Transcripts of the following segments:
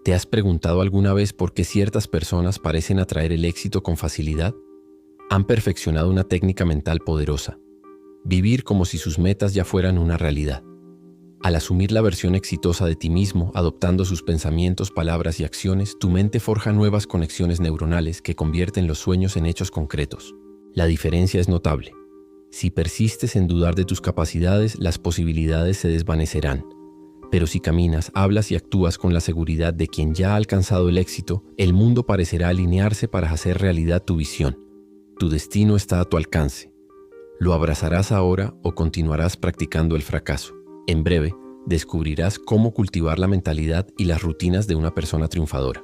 ¿Te has preguntado alguna vez por qué ciertas personas parecen atraer el éxito con facilidad? Han perfeccionado una técnica mental poderosa: vivir como si sus metas ya fueran una realidad. Al asumir la versión exitosa de ti mismo, adoptando sus pensamientos, palabras y acciones, tu mente forja nuevas conexiones neuronales que convierten los sueños en hechos concretos. La diferencia es notable. Si persistes en dudar de tus capacidades, las posibilidades se desvanecerán. Pero si caminas, hablas y actúas con la seguridad de quien ya ha alcanzado el éxito, el mundo parecerá alinearse para hacer realidad tu visión. Tu destino está a tu alcance. ¿Lo abrazarás ahora o continuarás practicando el fracaso? En breve, descubrirás cómo cultivar la mentalidad y las rutinas de una persona triunfadora.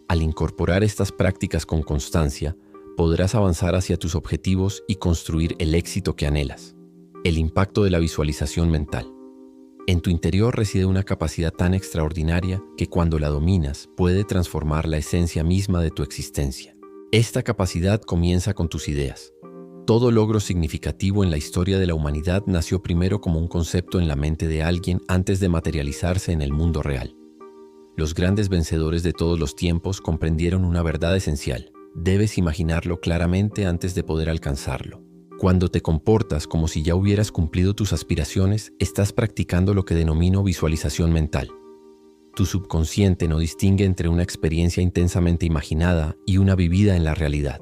Al incorporar estas prácticas con constancia, podrás avanzar hacia tus objetivos y construir el éxito que anhelas. El impacto de la visualización mental. En tu interior reside una capacidad tan extraordinaria que cuando la dominas puede transformar la esencia misma de tu existencia. Esta capacidad comienza con tus ideas. Todo logro significativo en la historia de la humanidad nació primero como un concepto en la mente de alguien antes de materializarse en el mundo real. Los grandes vencedores de todos los tiempos comprendieron una verdad esencial: debes imaginarlo claramente antes de poder alcanzarlo. Cuando te comportas como si ya hubieras cumplido tus aspiraciones, estás practicando lo que denomino visualización mental. Tu subconsciente no distingue entre una experiencia intensamente imaginada y una vivida en la realidad.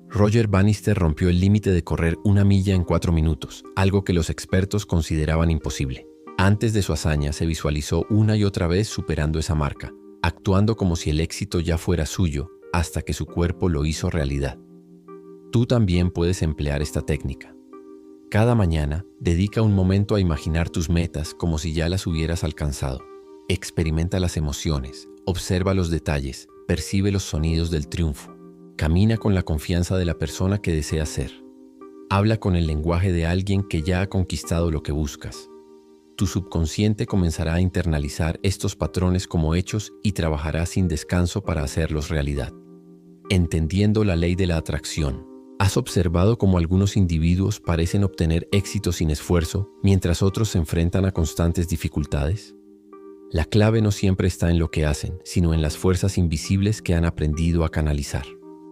Roger Bannister rompió el límite de correr 1 milla en 4 minutos, algo que los expertos consideraban imposible. Antes de su hazaña, se visualizó una y otra vez superando esa marca, actuando como si el éxito ya fuera suyo, hasta que su cuerpo lo hizo realidad. Tú también puedes emplear esta técnica. Cada mañana, dedica un momento a imaginar tus metas como si ya las hubieras alcanzado. Experimenta las emociones, observa los detalles, percibe los sonidos del triunfo. Camina con la confianza de la persona que deseas ser. Habla con el lenguaje de alguien que ya ha conquistado lo que buscas. Tu subconsciente comenzará a internalizar estos patrones como hechos y trabajará sin descanso para hacerlos realidad. Entendiendo la ley de la atracción. ¿Has observado cómo algunos individuos parecen obtener éxito sin esfuerzo, mientras otros se enfrentan a constantes dificultades? La clave no siempre está en lo que hacen, sino en las fuerzas invisibles que han aprendido a canalizar.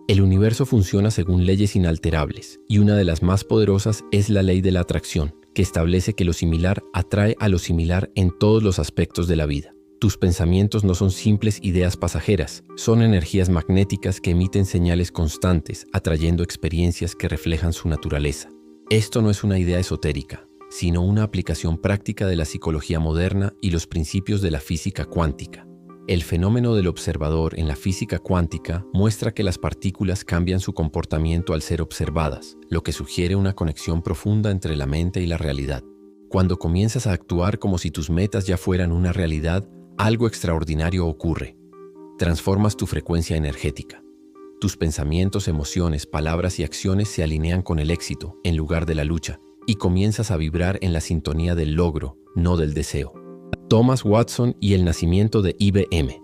El universo funciona según leyes inalterables, y una de las más poderosas es la ley de la atracción, que establece que lo similar atrae a lo similar en todos los aspectos de la vida. Tus pensamientos no son simples ideas pasajeras, son energías magnéticas que emiten señales constantes, atrayendo experiencias que reflejan su naturaleza. Esto no es una idea esotérica, sino una aplicación práctica de la psicología moderna y los principios de la física cuántica. El fenómeno del observador en la física cuántica muestra que las partículas cambian su comportamiento al ser observadas, lo que sugiere una conexión profunda entre la mente y la realidad. Cuando comienzas a actuar como si tus metas ya fueran una realidad, algo extraordinario ocurre. Transformas tu frecuencia energética. Tus pensamientos, emociones, palabras y acciones se alinean con el éxito, en lugar de la lucha, y comienzas a vibrar en la sintonía del logro, no del deseo. Thomas Watson y el nacimiento de IBM.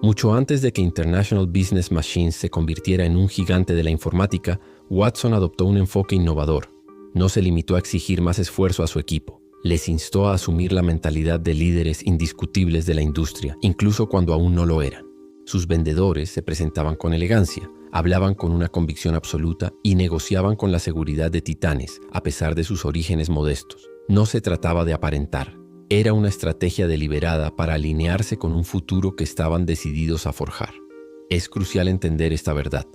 Mucho antes de que International Business Machines se convirtiera en un gigante de la informática, Watson adoptó un enfoque innovador. No se limitó a exigir más esfuerzo a su equipo. Les instó a asumir la mentalidad de líderes indiscutibles de la industria, incluso cuando aún no lo eran. Sus vendedores se presentaban con elegancia, hablaban con una convicción absoluta y negociaban con la seguridad de titanes, a pesar de sus orígenes modestos. No se trataba de aparentar. Era una estrategia deliberada para alinearse con un futuro que estaban decididos a forjar. Es crucial entender esta verdad.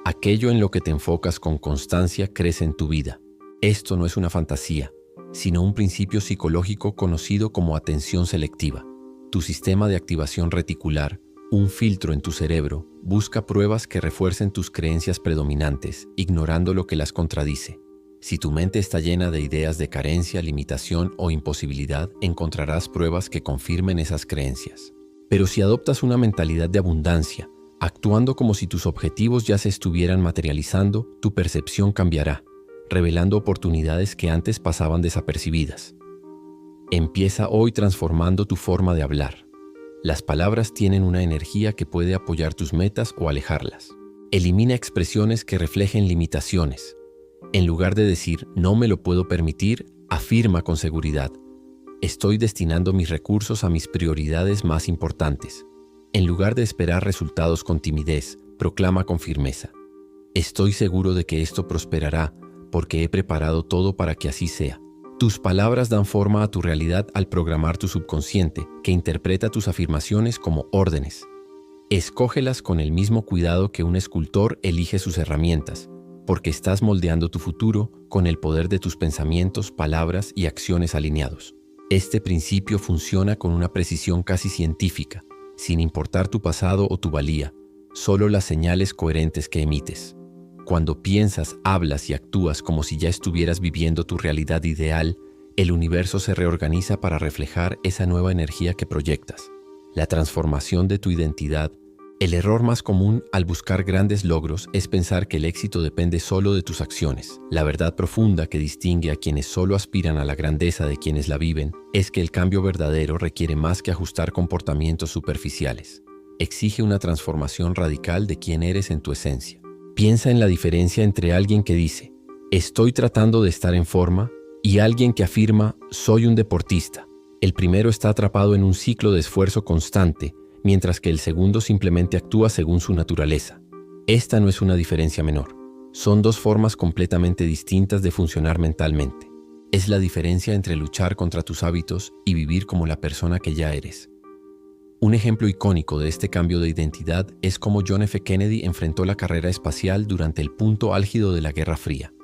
Aquello en lo que te enfocas con constancia crece en tu vida. Esto no es una fantasía, sino un principio psicológico conocido como atención selectiva. Tu sistema de activación reticular, un filtro en tu cerebro, busca pruebas que refuercen tus creencias predominantes, ignorando lo que las contradice. Si tu mente está llena de ideas de carencia, limitación o imposibilidad, encontrarás pruebas que confirmen esas creencias. Pero si adoptas una mentalidad de abundancia, actuando como si tus objetivos ya se estuvieran materializando, tu percepción cambiará, revelando oportunidades que antes pasaban desapercibidas. Empieza hoy transformando tu forma de hablar. Las palabras tienen una energía que puede apoyar tus metas o alejarlas. Elimina expresiones que reflejen limitaciones. En lugar de decir «no me lo puedo permitir», afirma con seguridad «estoy destinando mis recursos a mis prioridades más importantes». En lugar de esperar resultados con timidez, proclama con firmeza: estoy seguro de que esto prosperará porque he preparado todo para que así sea. Tus palabras dan forma a tu realidad al programar tu subconsciente, que interpreta tus afirmaciones como órdenes. Escógelas con el mismo cuidado que un escultor elige sus herramientas, porque estás moldeando tu futuro con el poder de tus pensamientos, palabras y acciones alineados. Este principio funciona con una precisión casi científica, sin importar tu pasado o tu valía, solo las señales coherentes que emites. Cuando piensas, hablas y actúas como si ya estuvieras viviendo tu realidad ideal, el universo se reorganiza para reflejar esa nueva energía que proyectas. La transformación de tu identidad. El error más común al buscar grandes logros es pensar que el éxito depende solo de tus acciones. La verdad profunda que distingue a quienes solo aspiran a la grandeza de quienes la viven es que el cambio verdadero requiere más que ajustar comportamientos superficiales. Exige una transformación radical de quién eres en tu esencia. Piensa en la diferencia entre alguien que dice, estoy tratando de estar en forma, y alguien que afirma, soy un deportista. El primero está atrapado en un ciclo de esfuerzo constante, mientras que el segundo simplemente actúa según su naturaleza. Esta no es una diferencia menor. Son dos formas completamente distintas de funcionar mentalmente. Es la diferencia entre luchar contra tus hábitos y vivir como la persona que ya eres. Un ejemplo icónico de este cambio de identidad es cómo John F. Kennedy enfrentó la carrera espacial durante el punto álgido de la Guerra Fría.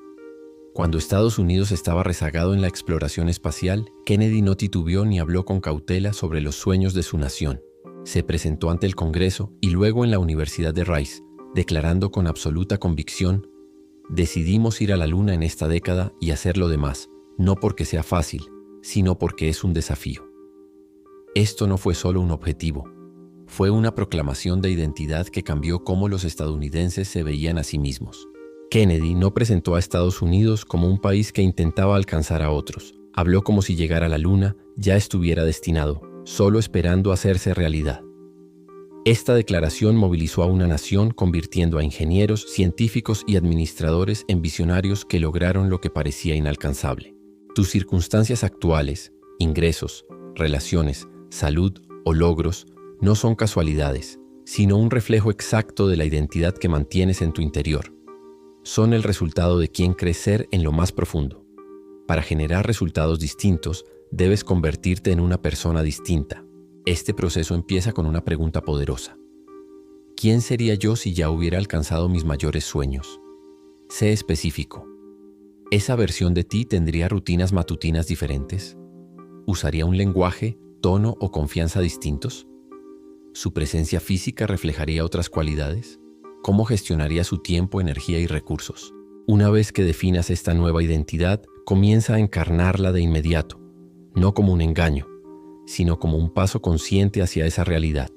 Cuando Estados Unidos estaba rezagado en la exploración espacial, Kennedy no titubeó ni habló con cautela sobre los sueños de su nación. Se presentó ante el Congreso y luego en la Universidad de Rice, declarando con absoluta convicción: decidimos ir a la Luna en esta década y hacer lo demás, no porque sea fácil, sino porque es un desafío. Esto no fue solo un objetivo, fue una proclamación de identidad que cambió cómo los estadounidenses se veían a sí mismos. Kennedy no presentó a Estados Unidos como un país que intentaba alcanzar a otros. Habló como si llegar a la Luna ya estuviera destinado, solo esperando hacerse realidad. Esta declaración movilizó a una nación, convirtiendo a ingenieros, científicos y administradores en visionarios que lograron lo que parecía inalcanzable. Tus circunstancias actuales, ingresos, relaciones, salud o logros no son casualidades, sino un reflejo exacto de la identidad que mantienes en tu interior. Son el resultado de quién crees ser en lo más profundo. Para generar resultados distintos, debes convertirte en una persona distinta. Este proceso empieza con una pregunta poderosa. ¿Quién sería yo si ya hubiera alcanzado mis mayores sueños? Sé específico. ¿Esa versión de ti tendría rutinas matutinas diferentes? ¿Usaría un lenguaje, tono o confianza distintos? ¿Su presencia física reflejaría otras cualidades? ¿Cómo gestionaría su tiempo, energía y recursos? Una vez que definas esta nueva identidad, comienza a encarnarla de inmediato, no como un engaño, sino como un paso consciente hacia esa realidad.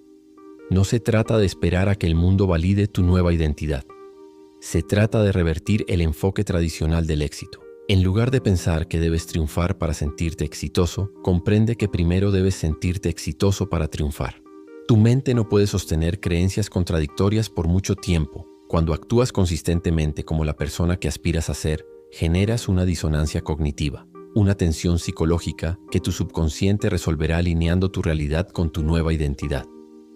No se trata de esperar a que el mundo valide tu nueva identidad. Se trata de revertir el enfoque tradicional del éxito. En lugar de pensar que debes triunfar para sentirte exitoso, comprende que primero debes sentirte exitoso para triunfar. Tu mente no puede sostener creencias contradictorias por mucho tiempo. Cuando actúas consistentemente como la persona que aspiras a ser, generas una disonancia cognitiva, una tensión psicológica que tu subconsciente resolverá alineando tu realidad con tu nueva identidad.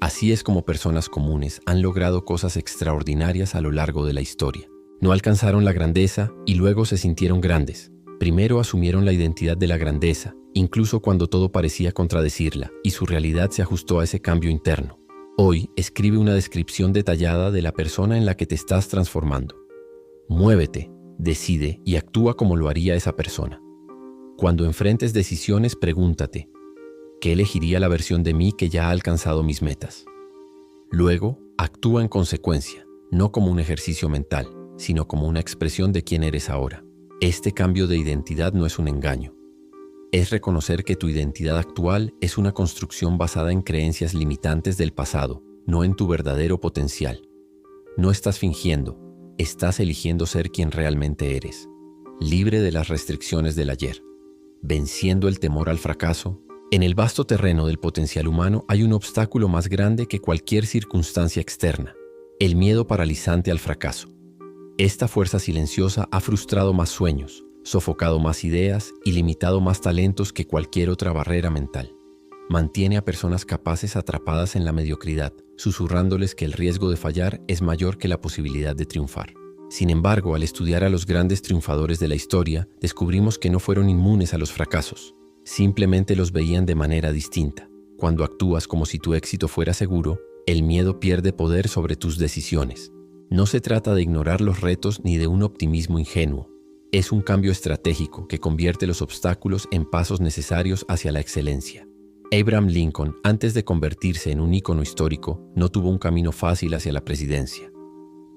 Así es como personas comunes han logrado cosas extraordinarias a lo largo de la historia. No alcanzaron la grandeza y luego se sintieron grandes. Primero asumieron la identidad de la grandeza, incluso cuando todo parecía contradecirla, y su realidad se ajustó a ese cambio interno. Hoy escribe una descripción detallada de la persona en la que te estás transformando. Muévete, decide y actúa como lo haría esa persona. Cuando enfrentes decisiones, pregúntate: ¿qué elegiría la versión de mí que ya ha alcanzado mis metas? Luego, actúa en consecuencia, no como un ejercicio mental, sino como una expresión de quién eres ahora. Este cambio de identidad no es un engaño. Es reconocer que tu identidad actual es una construcción basada en creencias limitantes del pasado, no en tu verdadero potencial. No estás fingiendo, estás eligiendo ser quien realmente eres, libre de las restricciones del ayer, venciendo el temor al fracaso. En el vasto terreno del potencial humano hay un obstáculo más grande que cualquier circunstancia externa: el miedo paralizante al fracaso. Esta fuerza silenciosa ha frustrado más sueños, sofocado más ideas y limitado más talentos que cualquier otra barrera mental. Mantiene a personas capaces atrapadas en la mediocridad, susurrándoles que el riesgo de fallar es mayor que la posibilidad de triunfar. Sin embargo, al estudiar a los grandes triunfadores de la historia, descubrimos que no fueron inmunes a los fracasos. Simplemente los veían de manera distinta. Cuando actúas como si tu éxito fuera seguro, el miedo pierde poder sobre tus decisiones. No se trata de ignorar los retos ni de un optimismo ingenuo. Es un cambio estratégico que convierte los obstáculos en pasos necesarios hacia la excelencia. Abraham Lincoln, antes de convertirse en un ícono histórico, no tuvo un camino fácil hacia la presidencia.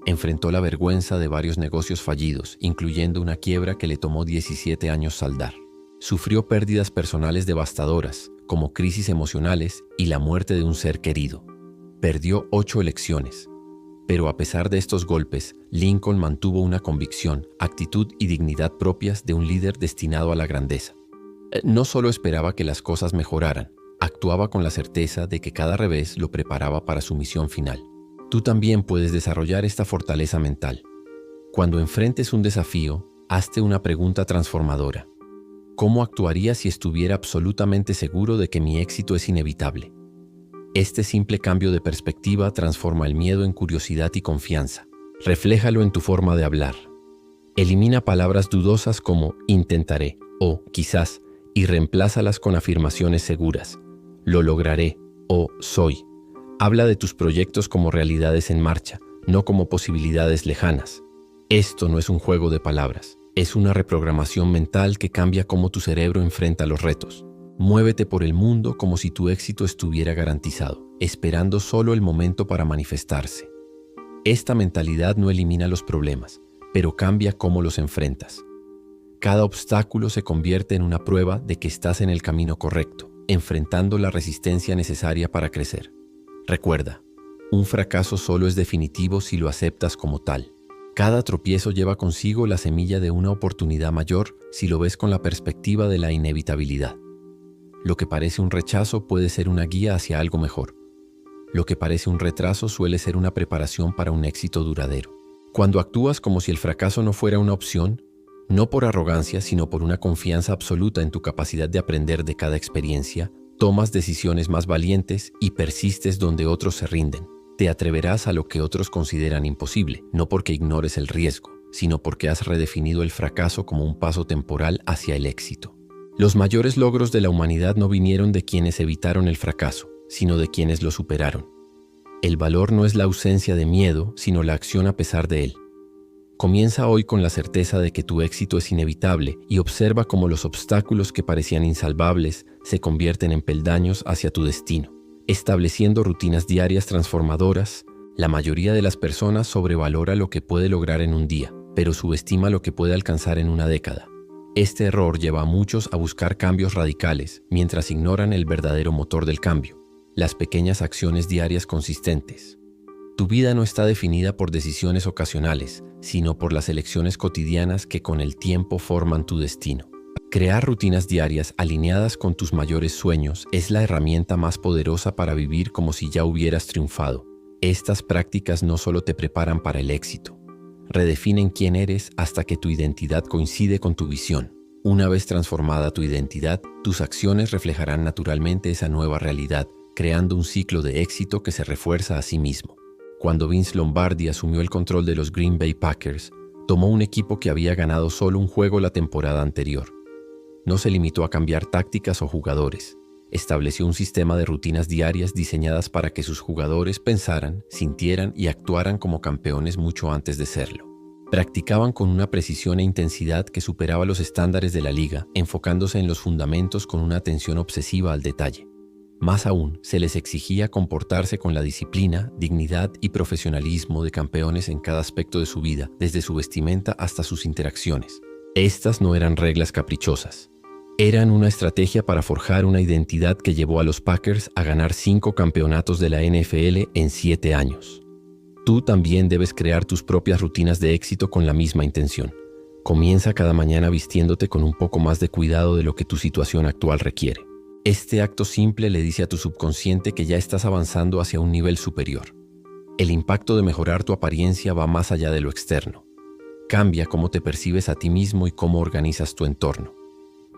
Enfrentó la vergüenza de varios negocios fallidos, incluyendo una quiebra que le tomó 17 años saldar. Sufrió pérdidas personales devastadoras, como crisis emocionales y la muerte de un ser querido. Perdió 8 elecciones. Pero a pesar de estos golpes, Lincoln mantuvo una convicción, actitud y dignidad propias de un líder destinado a la grandeza. No solo esperaba que las cosas mejoraran, actuaba con la certeza de que cada revés lo preparaba para su misión final. Tú también puedes desarrollar esta fortaleza mental. Cuando enfrentes un desafío, hazte una pregunta transformadora. ¿Cómo actuaría si estuviera absolutamente seguro de que mi éxito es inevitable? Este simple cambio de perspectiva transforma el miedo en curiosidad y confianza. Refléjalo en tu forma de hablar. Elimina palabras dudosas como intentaré o quizás y reemplázalas con afirmaciones seguras. Lo lograré o soy. Habla de tus proyectos como realidades en marcha, no como posibilidades lejanas. Esto no es un juego de palabras, es una reprogramación mental que cambia cómo tu cerebro enfrenta los retos. Muévete por el mundo como si tu éxito estuviera garantizado, esperando solo el momento para manifestarse. Esta mentalidad no elimina los problemas, pero cambia cómo los enfrentas. Cada obstáculo se convierte en una prueba de que estás en el camino correcto, enfrentando la resistencia necesaria para crecer. Recuerda, un fracaso solo es definitivo si lo aceptas como tal. Cada tropiezo lleva consigo la semilla de una oportunidad mayor si lo ves con la perspectiva de la inevitabilidad. Lo que parece un rechazo puede ser una guía hacia algo mejor. Lo que parece un retraso suele ser una preparación para un éxito duradero. Cuando actúas como si el fracaso no fuera una opción, no por arrogancia, sino por una confianza absoluta en tu capacidad de aprender de cada experiencia, tomas decisiones más valientes y persistes donde otros se rinden. Te atreverás a lo que otros consideran imposible, no porque ignores el riesgo, sino porque has redefinido el fracaso como un paso temporal hacia el éxito. Los mayores logros de la humanidad no vinieron de quienes evitaron el fracaso, sino de quienes lo superaron. El valor no es la ausencia de miedo, sino la acción a pesar de él. Comienza hoy con la certeza de que tu éxito es inevitable y observa cómo los obstáculos que parecían insalvables se convierten en peldaños hacia tu destino. Estableciendo rutinas diarias transformadoras, la mayoría de las personas sobrevalora lo que puede lograr en un día, pero subestima lo que puede alcanzar en una década. Este error lleva a muchos a buscar cambios radicales, mientras ignoran el verdadero motor del cambio, las pequeñas acciones diarias consistentes. Tu vida no está definida por decisiones ocasionales, sino por las elecciones cotidianas que con el tiempo forman tu destino. Crear rutinas diarias alineadas con tus mayores sueños es la herramienta más poderosa para vivir como si ya hubieras triunfado. Estas prácticas no solo te preparan para el éxito, redefinen quién eres hasta que tu identidad coincide con tu visión. Una vez transformada tu identidad, tus acciones reflejarán naturalmente esa nueva realidad, creando un ciclo de éxito que se refuerza a sí mismo. Cuando Vince Lombardi asumió el control de los Green Bay Packers, tomó un equipo que había ganado solo un juego la temporada anterior. No se limitó a cambiar tácticas o jugadores. Estableció un sistema de rutinas diarias diseñadas para que sus jugadores pensaran, sintieran y actuaran como campeones mucho antes de serlo. Practicaban con una precisión e intensidad que superaba los estándares de la liga, enfocándose en los fundamentos con una atención obsesiva al detalle. Más aún, se les exigía comportarse con la disciplina, dignidad y profesionalismo de campeones en cada aspecto de su vida, desde su vestimenta hasta sus interacciones. Estas no eran reglas caprichosas. Eran una estrategia para forjar una identidad que llevó a los Packers a ganar 5 campeonatos de la NFL en 7 años. Tú también debes crear tus propias rutinas de éxito con la misma intención. Comienza cada mañana vistiéndote con un poco más de cuidado de lo que tu situación actual requiere. Este acto simple le dice a tu subconsciente que ya estás avanzando hacia un nivel superior. El impacto de mejorar tu apariencia va más allá de lo externo. Cambia cómo te percibes a ti mismo y cómo organizas tu entorno.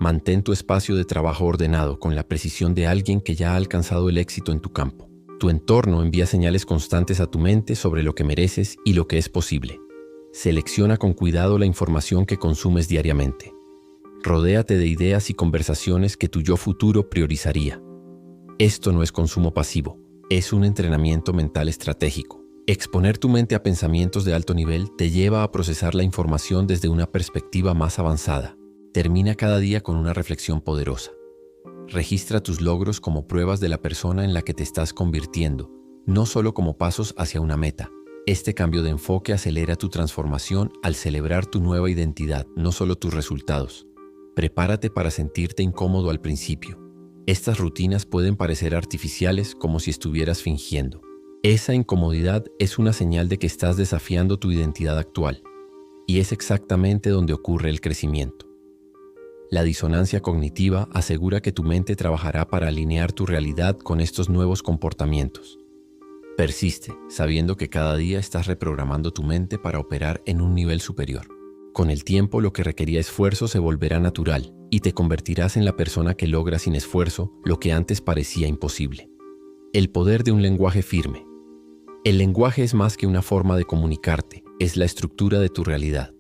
Mantén tu espacio de trabajo ordenado con la precisión de alguien que ya ha alcanzado el éxito en tu campo. Tu entorno envía señales constantes a tu mente sobre lo que mereces y lo que es posible. Selecciona con cuidado la información que consumes diariamente. Rodéate de ideas y conversaciones que tu yo futuro priorizaría. Esto no es consumo pasivo, es un entrenamiento mental estratégico. Exponer tu mente a pensamientos de alto nivel te lleva a procesar la información desde una perspectiva más avanzada. Termina cada día con una reflexión poderosa. Registra tus logros como pruebas de la persona en la que te estás convirtiendo, no solo como pasos hacia una meta. Este cambio de enfoque acelera tu transformación al celebrar tu nueva identidad, no solo tus resultados. Prepárate para sentirte incómodo al principio. Estas rutinas pueden parecer artificiales, como si estuvieras fingiendo. Esa incomodidad es una señal de que estás desafiando tu identidad actual, y es exactamente donde ocurre el crecimiento. La disonancia cognitiva asegura que tu mente trabajará para alinear tu realidad con estos nuevos comportamientos. Persiste, sabiendo que cada día estás reprogramando tu mente para operar en un nivel superior. Con el tiempo, lo que requería esfuerzo se volverá natural y te convertirás en la persona que logra sin esfuerzo lo que antes parecía imposible. El poder de un lenguaje firme. El lenguaje es más que una forma de comunicarte, es la estructura de tu realidad.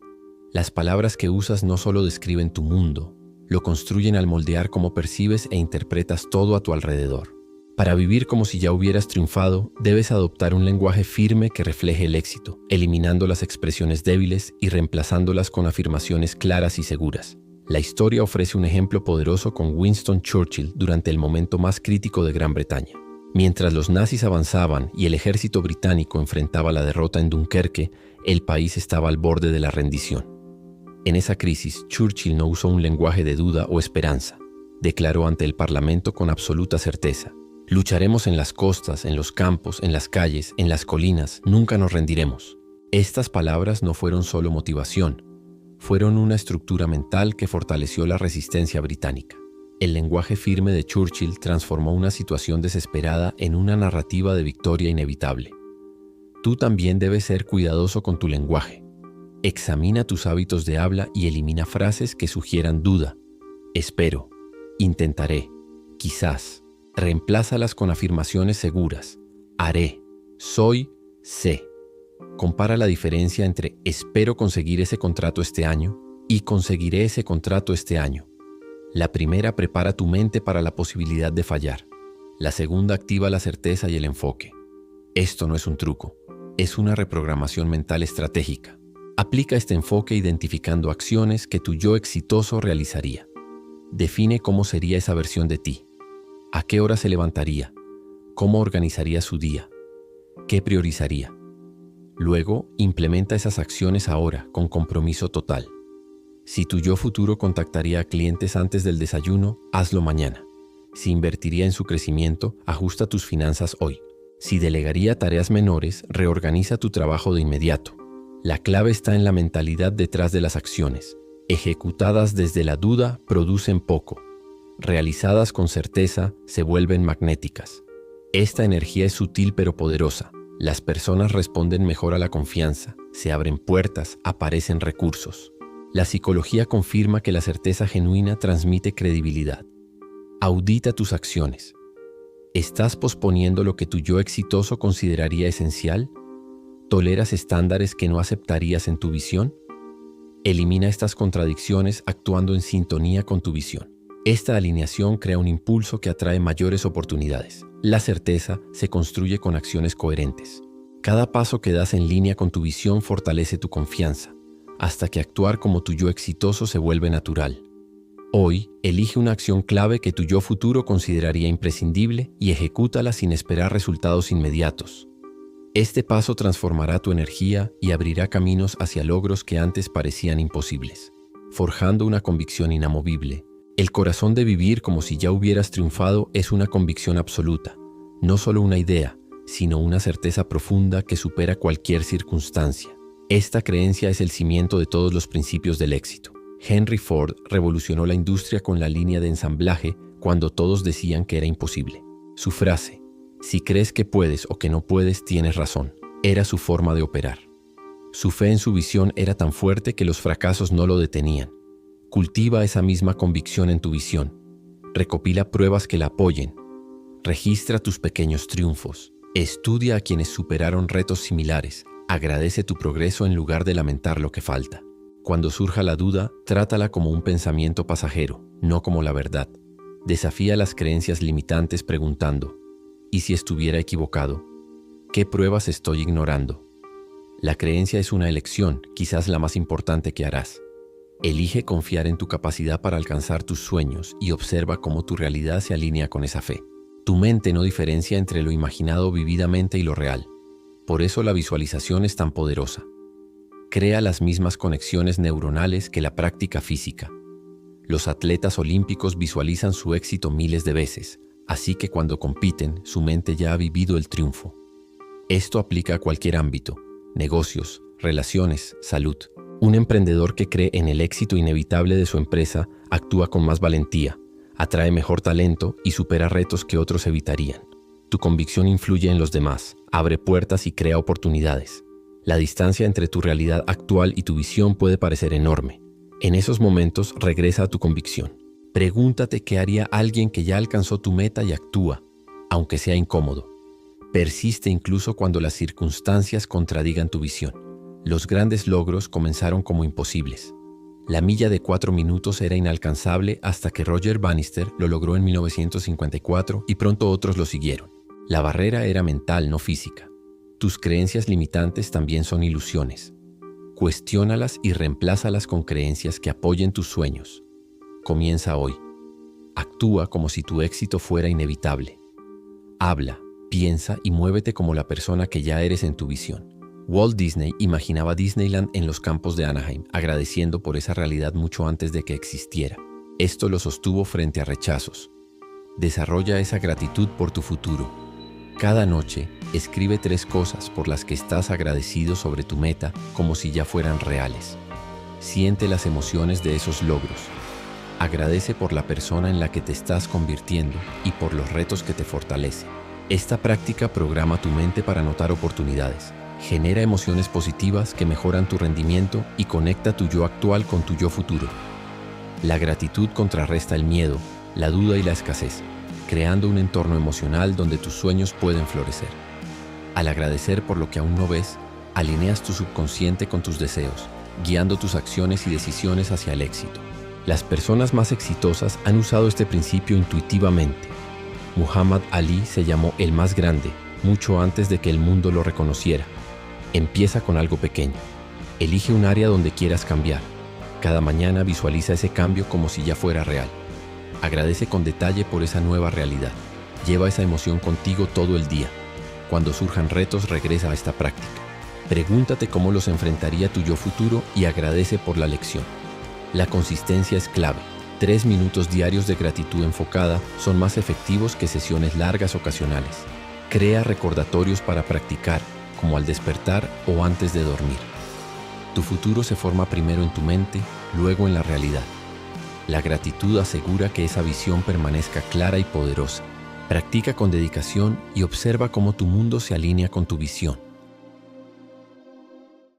Las palabras que usas no solo describen tu mundo, lo construyen al moldear cómo percibes e interpretas todo a tu alrededor. Para vivir como si ya hubieras triunfado, debes adoptar un lenguaje firme que refleje el éxito, eliminando las expresiones débiles y reemplazándolas con afirmaciones claras y seguras. La historia ofrece un ejemplo poderoso con Winston Churchill durante el momento más crítico de Gran Bretaña. Mientras los nazis avanzaban y el ejército británico enfrentaba la derrota en Dunkerque, el país estaba al borde de la rendición. En esa crisis, Churchill no usó un lenguaje de duda o esperanza. Declaró ante el Parlamento con absoluta certeza: lucharemos en las costas, en los campos, en las calles, en las colinas, nunca nos rendiremos. Estas palabras no fueron solo motivación, fueron una estructura mental que fortaleció la resistencia británica. El lenguaje firme de Churchill transformó una situación desesperada en una narrativa de victoria inevitable. Tú también debes ser cuidadoso con tu lenguaje. Examina tus hábitos de habla y elimina frases que sugieran duda, espero, intentaré, quizás. Reemplázalas con afirmaciones seguras: haré, soy, sé. Compara la diferencia entre espero conseguir ese contrato este año y conseguiré ese contrato este año. La primera prepara tu mente para la posibilidad de fallar. La segunda activa la certeza y el enfoque. Esto no es un truco, es una reprogramación mental estratégica. Aplica este enfoque identificando acciones que tu yo exitoso realizaría. Define cómo sería esa versión de ti. ¿A qué hora se levantaría? ¿Cómo organizaría su día? ¿Qué priorizaría? Luego, implementa esas acciones ahora con compromiso total. Si tu yo futuro contactaría a clientes antes del desayuno, hazlo mañana. Si invertiría en su crecimiento, ajusta tus finanzas hoy. Si delegaría tareas menores, reorganiza tu trabajo de inmediato. La clave está en la mentalidad detrás de las acciones. Ejecutadas desde la duda, producen poco. Realizadas con certeza, se vuelven magnéticas. Esta energía es sutil pero poderosa. Las personas responden mejor a la confianza, se abren puertas, aparecen recursos. La psicología confirma que la certeza genuina transmite credibilidad. Audita tus acciones. ¿Estás posponiendo lo que tu yo exitoso consideraría esencial? ¿Toleras estándares que no aceptarías en tu visión? Elimina estas contradicciones actuando en sintonía con tu visión. Esta alineación crea un impulso que atrae mayores oportunidades. La certeza se construye con acciones coherentes. Cada paso que das en línea con tu visión fortalece tu confianza, hasta que actuar como tu yo exitoso se vuelve natural. Hoy, elige una acción clave que tu yo futuro consideraría imprescindible y ejecútala sin esperar resultados inmediatos. Este paso transformará tu energía y abrirá caminos hacia logros que antes parecían imposibles, forjando una convicción inamovible. El corazón de vivir como si ya hubieras triunfado es una convicción absoluta, no solo una idea, sino una certeza profunda que supera cualquier circunstancia. Esta creencia es el cimiento de todos los principios del éxito. Henry Ford revolucionó la industria con la línea de ensamblaje cuando todos decían que era imposible. Su frase, "Si crees que puedes o que no puedes, tienes razón", era su forma de operar. Su fe en su visión era tan fuerte que los fracasos no lo detenían. Cultiva esa misma convicción en tu visión. Recopila pruebas que la apoyen. Registra tus pequeños triunfos. Estudia a quienes superaron retos similares. Agradece tu progreso en lugar de lamentar lo que falta. Cuando surja la duda, trátala como un pensamiento pasajero, no como la verdad. Desafía las creencias limitantes preguntando, ¿y si estuviera equivocado? ¿Qué pruebas estoy ignorando? La creencia es una elección, quizás la más importante que harás. Elige confiar en tu capacidad para alcanzar tus sueños y observa cómo tu realidad se alinea con esa fe. Tu mente no diferencia entre lo imaginado vividamente y lo real. Por eso la visualización es tan poderosa. Crea las mismas conexiones neuronales que la práctica física. Los atletas olímpicos visualizan su éxito miles de veces, así que cuando compiten, su mente ya ha vivido el triunfo. Esto aplica a cualquier ámbito: negocios, relaciones, salud. Un emprendedor que cree en el éxito inevitable de su empresa actúa con más valentía, atrae mejor talento y supera retos que otros evitarían. Tu convicción influye en los demás, abre puertas y crea oportunidades. La distancia entre tu realidad actual y tu visión puede parecer enorme. En esos momentos, regresa a tu convicción. Pregúntate qué haría alguien que ya alcanzó tu meta y actúa, aunque sea incómodo. Persiste incluso cuando las circunstancias contradigan tu visión. Los grandes logros comenzaron como imposibles. La milla de 4 minutos era inalcanzable hasta que Roger Bannister lo logró en 1954 y pronto otros lo siguieron. La barrera era mental, no física. Tus creencias limitantes también son ilusiones. Cuestiónalas y reemplázalas con creencias que apoyen tus sueños. Comienza hoy. Actúa como si tu éxito fuera inevitable. Habla, piensa y muévete como la persona que ya eres en tu visión. Walt Disney imaginaba Disneyland en los campos de Anaheim, agradeciendo por esa realidad mucho antes de que existiera. Esto lo sostuvo frente a rechazos. Desarrolla esa gratitud por tu futuro. Cada noche, escribe 3 cosas por las que estás agradecido sobre tu meta como si ya fueran reales. Siente las emociones de esos logros. Agradece por la persona en la que te estás convirtiendo y por los retos que te fortalecen. Esta práctica programa tu mente para notar oportunidades. Genera emociones positivas que mejoran tu rendimiento y conecta tu yo actual con tu yo futuro. La gratitud contrarresta el miedo, la duda y la escasez, creando un entorno emocional donde tus sueños pueden florecer. Al agradecer por lo que aún no ves, alineas tu subconsciente con tus deseos, guiando tus acciones y decisiones hacia el éxito. Las personas más exitosas han usado este principio intuitivamente. Muhammad Ali se llamó el más grande, mucho antes de que el mundo lo reconociera. Empieza con algo pequeño. Elige un área donde quieras cambiar. Cada mañana visualiza ese cambio como si ya fuera real. Agradece con detalle por esa nueva realidad. Lleva esa emoción contigo todo el día. Cuando surjan retos, regresa a esta práctica. Pregúntate cómo los enfrentaría tu yo futuro y agradece por la lección. La consistencia es clave. 3 minutos diarios de gratitud enfocada son más efectivos que sesiones largas ocasionales. Crea recordatorios para practicar, como al despertar o antes de dormir. Tu futuro se forma primero en tu mente, luego en la realidad. La gratitud asegura que esa visión permanezca clara y poderosa. Practica con dedicación y observa cómo tu mundo se alinea con tu visión.